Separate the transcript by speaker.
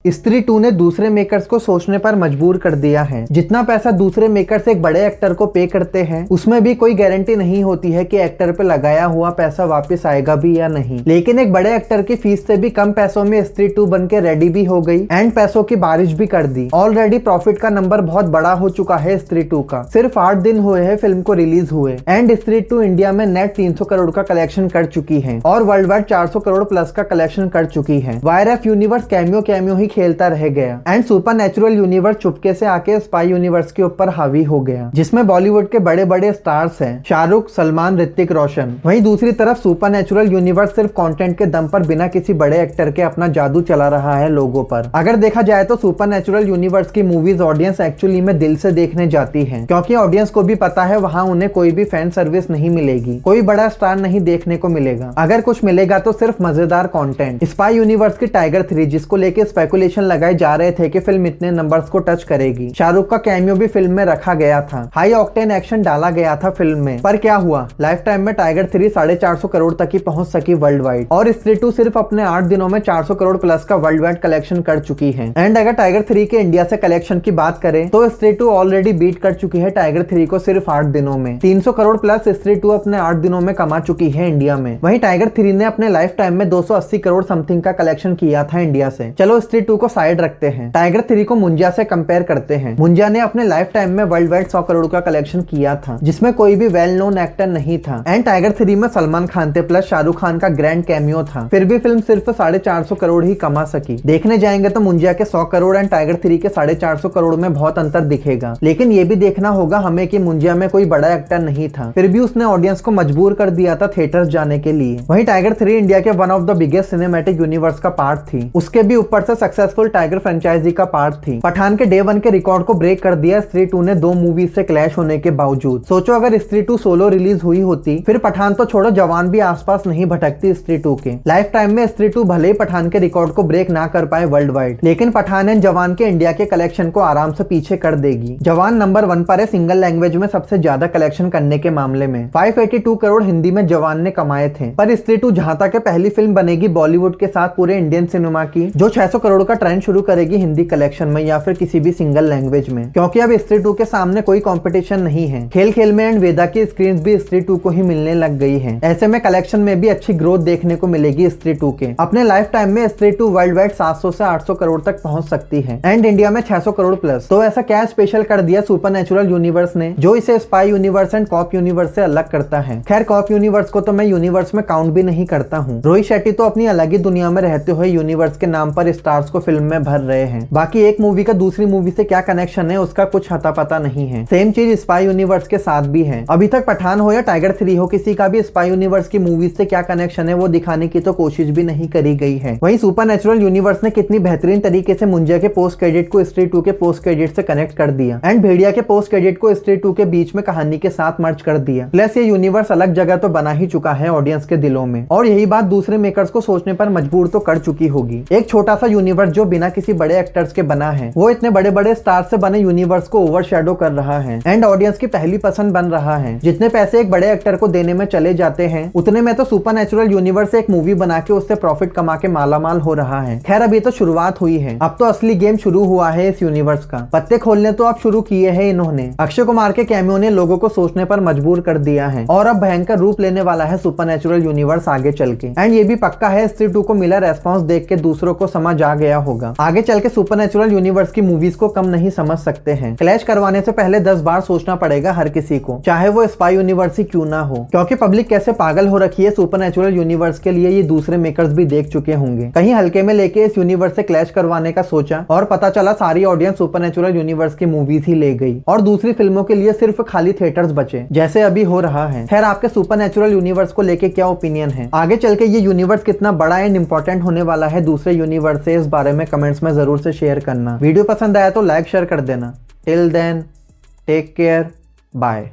Speaker 1: स्त्री 2 ने दूसरे मेकर्स को सोचने पर मजबूर कर दिया है। जितना पैसा दूसरे मेकर्स एक बड़े एक्टर को पे करते हैं, उसमें भी कोई गारंटी नहीं होती है कि एक्टर पे लगाया हुआ पैसा वापस आएगा भी या नहीं। लेकिन एक बड़े एक्टर की फीस से भी कम पैसों में स्त्री 2 बन के रेडी भी हो गई एंड पैसों की बारिश भी कर दी। ऑलरेडी प्रॉफिट का नंबर बहुत बड़ा हो चुका है स्त्री 2 का। सिर्फ 8 दिन हुए हैं फिल्म को रिलीज हुए एंड स्त्री 2 इंडिया में नेट 300 करोड़ का कलेक्शन कर चुकी है और वर्ल्ड वाइड 400 करोड़ प्लस का कलेक्शन कर चुकी है। वायर यूनिवर्स कैमियो ही खेलता रह गया एंड सुपरनैचुरल यूनिवर्स चुपके से आके स्पाई यूनिवर्स के ऊपर हावी हो गया, जिसमें बॉलीवुड के बड़े बड़े स्टार्स हैं, शाहरुख, सलमान, ऋतिक रोशन। वहीं दूसरी तरफ सुपरनैचुरल यूनिवर्स सिर्फ कंटेंट के दम पर बिना किसी बड़े एक्टर के अपना जादू चला रहा है लोगों पर। अगर देखा जाए तो सुपरनैचुरल यूनिवर्स की मूवीज ऑडियंस एक्चुअली में दिल से देखने जाती है, क्योंकि ऑडियंस को भी पता है वहाँ उन्हें कोई भी फैन सर्विस नहीं मिलेगी, कोई बड़ा स्टार नहीं देखने को मिलेगा। अगर कुछ मिलेगा तो सिर्फ मजेदार कंटेंट। स्पाई यूनिवर्स की टाइगर 3 जिसको लेके स्पेकुलेशन लगाए जा रहे थे कि फिल्म इतने नंबर्स को टच करेगी। शाहरुख का कैमियो भी फिल्म में रखा गया था, हाई ऑक्टेन एक्शन डाला गया था फिल्म में। पर क्या हुआ, लाइफ टाइम में टाइगर 3 450 करोड़ तक ही पहुंच सकी वर्ल्ड वाइड और स्त्री 2 सिर्फ अपने 8 दिनों में 400 करोड़ प्लस का वर्ल्ड वाइड कलेक्शन कर चुकी है। एंड अगर टाइगर 3 के इंडिया से कलेक्शन की बात करें तो स्त्री 2 ऑलरेडी बीट कर चुकी है टाइगर 3 को सिर्फ 8 दिनों में। 300 करोड़ प्लस स्त्री 2 अपने 8 दिनों में कमा चुकी है इंडिया में। वहीं टाइगर 3 ने अपने लाइफ टाइम में 280 करोड़ समथिंग का कलेक्शन किया था इंडिया से। चलो स्त्री 2 को साइड रखते हैं, टाइगर 3 को मुंजा से कंपेयर करते हैं। मुंजा ने अपने लाइफ टाइम में वर्ल्ड वाइड 100 करोड़ का कलेक्शन किया था, जिसमें कोई भी वेल नोन एक्टर नहीं था। एंड टाइगर 3 में सलमान खान थे प्लस शाहरुख खान का ग्रैंड कैमियो था, फिर भी फिल्म सिर्फ 450 करोड़ ही कमा सकी। देखने जाएंगे तो मुंजा के 100 करोड़ एंड टाइगर 3 के 450 करोड़ में बहुत अंतर दिखेगा। लेकिन ये भी देखना होगा हमें कि मुंजा में कोई बड़ा एक्टर नहीं था, फिर भी उसने ऑडियंस को मजबूर कर दिया था थिएटर्स जाने के लिए। वहीं टाइगर 3 इंडिया के one of the biggest cinematic universe का पार्ट थी, उसके भी ऊपर से सक्सेसफुल टाइगर फ्रेंचाइजी का पार्ट थी। पठान के डे 1 के रिकॉर्ड को ब्रेक कर दिया स्त्री 2 ने 2 मूवीज से क्लैश होने के बावजूद। सोचो अगर स्त्री 2 सोलो रिलीज हुई होती, फिर पठान तो छोड़ो जवान भी आसपास नहीं भटकती स्त्री 2 के। लाइफ टाइम में स्त्री 2 भले ही पठान के रिकॉर्ड को ब्रेक ना कर पाए वर्ल्ड वाइड, लेकिन पठान एंड जवान के इंडिया के कलेक्शन को आराम से पीछे कर देगी। जवान नंबर 1 पर है सिंगल लैंग्वेज में सबसे ज्यादा कलेक्शन करने के मामले में। 582 करोड़ हिंदी में जवान ने कमाए थे। पर स्त्री 2 जहां तक पहली फिल्म बनेगी बॉलीवुड के साथ पूरे इंडियन सिनेमा की, जो 600 करोड़ का ट्रेंड शुरू करेगी हिंदी कलेक्शन में या फिर किसी भी सिंगल लैंग्वेज में, क्योंकि अब स्त्री 2 के सामने कोई कंपटीशन नहीं है। खेल खेल में एंड वेदा की स्क्रीन भी स्त्री 2 को ही मिलने लग गई है। ऐसे में कलेक्शन में भी अच्छी ग्रोथ देखने को मिलेगी स्त्री 2 के। अपने लाइफ टाइम में स्त्री 2 वर्ल्ड वाइड 700 से 800 करोड़ तक पहुंच सकती है एंड इंडिया में 600 करोड़ प्लस। तो ऐसा क्या स्पेशल कर दिया सुपरनैचुरल यूनिवर्स ने जो इसे spy universe and cop universe से अलग करता है। खैर कॉप यूनिवर्स को तो मैं यूनिवर्स में काउंट भी नहीं करता हूँ। रोहित शेट्टी तो अपनी अलग ही दुनिया में रहते हुए यूनिवर्स के नाम पर स्टार्स को फिल्म में भर रहे हैं। बाकी एक मूवी का दूसरी मूवी से क्या कनेक्शन है उसका कुछ हता पता नहीं है। सेम चीज स्पाई यूनिवर्स के साथ भी है। अभी तक पठान हो या टाइगर 3 हो, किसी का भी स्पाई यूनिवर्स की मूवीज से क्या कनेक्शन है वो दिखाने की तो कोशिश भी नहीं करी गई है। वहीं सुपरनैचुरल यूनिवर्स ने कितनी बेहतरीन तरीके से मुंजा के पोस्ट क्रेडिट को स्त्री 2 के पोस्ट क्रेडिट से कनेक्ट कर दिया एंड भेड़िया के पोस्ट क्रेडिट को स्त्री 2 के बीच में कहानी के साथ मर्ज कर दिया। प्लस ये यूनिवर्स अलग जगह तो बना ही चुका है ऑडियंस के दिलों में, और यही बात दूसरे मेकर्स को सोचने पर मजबूर तो कर चुकी होगी। एक छोटा सा यूनिवर्स जो बिना किसी बड़े एक्टर्स के बना है, वो इतने बड़े बड़े स्टार से बने यूनिवर्स को ओवरशैडो कर रहा है एंड ऑडियंस की पहली पसंद बन रहा है। जितने पैसे एक बड़े एक्टर को देने में चले जाते हैं, उतने में तो सुपरनैचुरल यूनिवर्स एक मूवी बना के उससे प्रॉफिट कमा के मालामाल हो रहा है। खैर अभी तो शुरुआत हुई है, अब तो असली गेम शुरू हुआ है इस यूनिवर्स का। पत्ते खोलने तो अब शुरू किए हैं इन्होंने। अक्षय कुमार के कैमियो ने लोगों को सोचने पर मजबूर कर दिया है और अब भयंकर रूप लेने वाला है सुपरनैचुरल यूनिवर्स आगे चल के। एंड ये भी पक्का है स्त्री 2 को मिला रेस्पॉन्स देख के दूसरों को समझ आ गया होगा, आगे चल के सुपरनैचुरल यूनिवर्स की मूवीज को कम नहीं समझ सकते हैं। क्लैश करवाने से पहले 10 बार सोचना पड़ेगा हर किसी को, चाहे वो स्पाई यूनिवर्स ही क्यों ना हो, क्योंकि पब्लिक कैसे पागल हो रखी है सुपरनैचुरल यूनिवर्स के लिए ये दूसरे मेकर्स भी देख चुके होंगे। कहीं हल्के में लेके इस यूनिवर्स से क्लैश करवाने का सोचा और पता चला सारी ऑडियंस सुपरनैचुरल यूनिवर्स की मूवीज ही ले गई और दूसरी फिल्मों के लिए सिर्फ खाली थिएटर्स बचे, जैसे अभी हो रहा है। खैर आपके सुपरनैचुरल यूनिवर्स को लेके क्या ओपिनियन है, आगे चल के ये यूनिवर्स कितना बड़ा एंड इंपॉर्टेंट होने वाला है दूसरे यूनिवर्स से, इस बारे में कमेंट्स में जरूर से शेयर करना। वीडियो पसंद आया तो लाइक शेयर कर देना। Till then take care, bye.